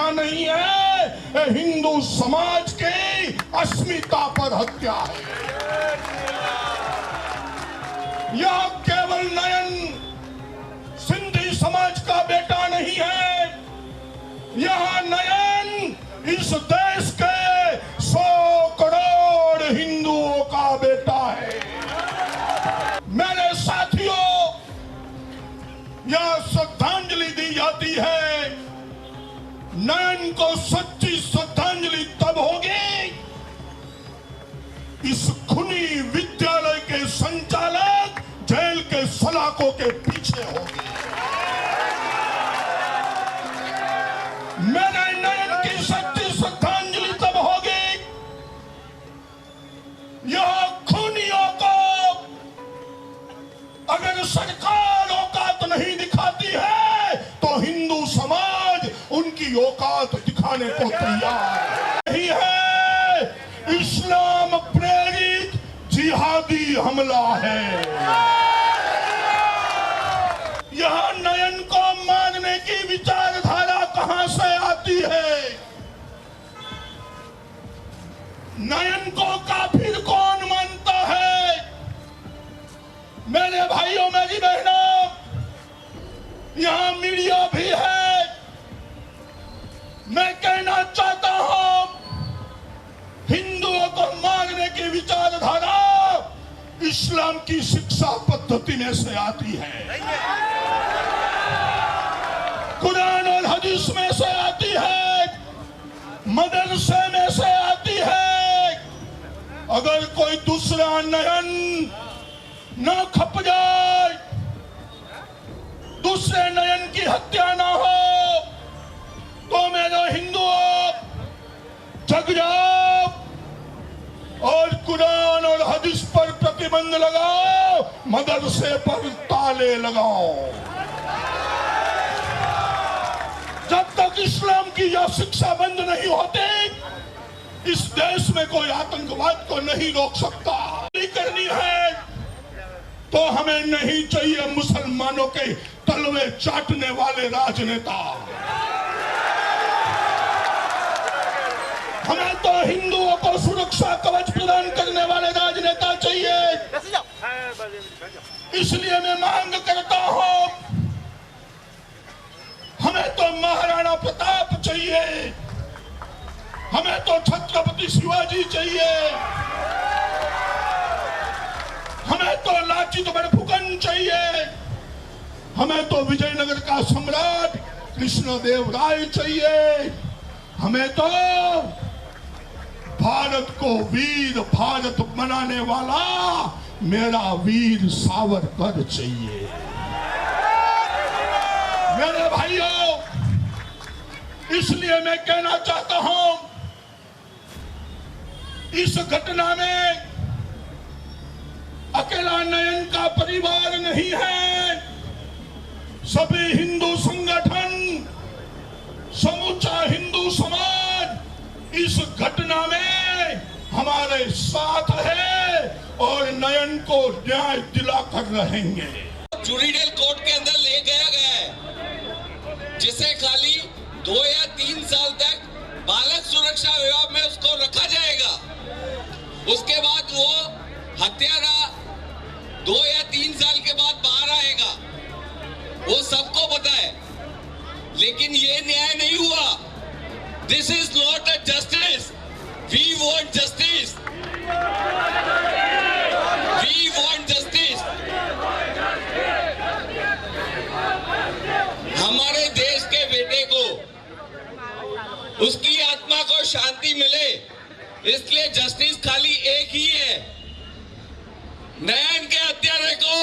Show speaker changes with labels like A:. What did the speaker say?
A: हत्या नहीं है, ये हिंदू समाज की अस्मिता पर हत्या है। यह केवल नयन सिंधी समाज का बेटा नहीं है, यह नयन इस देश के 100 करोड़ हिंदुओं का बेटा है। मेरे साथियों, यह श्रद्धांजलि दी जाती है, नयन को सच्ची श्रद्धांजलि तब होगी इस खूनी विद्यालय के संचालक जेल के सलाखों के पीछे होगी। मेरे नयन की सच्ची श्रद्धांजलि तब होगी यह खूनियों को अगर सरकार औकात नहीं दिखाती है तो हिंदू समाज उनकी औकात दिखाने को तैयार नहीं है। इस्लाम प्रेरित जिहादी हमला है। यह नयन को मारने की विचारधारा कहां से आती है? नयन को काफिर कौन मानता है? मेरे भाइयों, मेरी बहनों, यहां मीडिया भी है। मैं कहना चाहता हूं, हिंदुओं को मारने की विचारधारा इस्लाम की शिक्षा पद्धति में से आती है, कुरान और हदीस में से आती है, मदरसे में से आती है। अगर कोई दूसरा नयन न खप जाए, दूसरे नयन की हत्या ना हो, तो मेरे हिंदुओं जग जाओ और कुरान और हदीस पर प्रतिबंध लगाओ, मदरसे पर ताले लगाओ। जब तक इस्लाम की यह शिक्षा बंद नहीं होती, इस देश में कोई आतंकवाद को नहीं रोक सकता। नहीं करनी है तो हमें नहीं चाहिए मुसलमानों के तलवे चाटने वाले राजनेता। हमें तो हिंदुओं को सुरक्षा कवच प्रदान करने वाले राजनेता चाहिए। इसलिए मैं मांग करता हूं, हमें तो महाराणा प्रताप चाहिए, हमें तो छत्रपति शिवाजी चाहिए, हमें तो लाचित बड़फुकन चाहिए, हमें तो विजयनगर का सम्राट कृष्णदेव राय चाहिए, हमें तो भारत को वीर भारत बनाने वाला मेरा वीर सावरकर चाहिए। मेरे भाइयों, इसलिए मैं कहना चाहता हूं, इस घटना में अकेला नयन का परिवार नहीं है, सभी हिंदू संगठन, समूचा हिंदू समाज इस घटना में हमारे साथ है और नयन को न्याय दिलाकर रहेंगे।
B: जुडिशियल कोर्ट के अंदर ले गया है, जिसे खाली 2 या 3 साल तक बालक सुरक्षा विभाग में उसको रखा जाएगा। उसके बाद वो हत्यारा 2 या 3 साल के बाद बाहर आएगा, वो सबको पता है। लेकिन ये न्याय नहीं हुआ। This is not a justice. We want justice. We want justice. हमारे देश के बेटे को, उसकी आत्मा को शांति मिले, इसलिए जस्टिस खाली एक ही है, नयन के हत्यारे को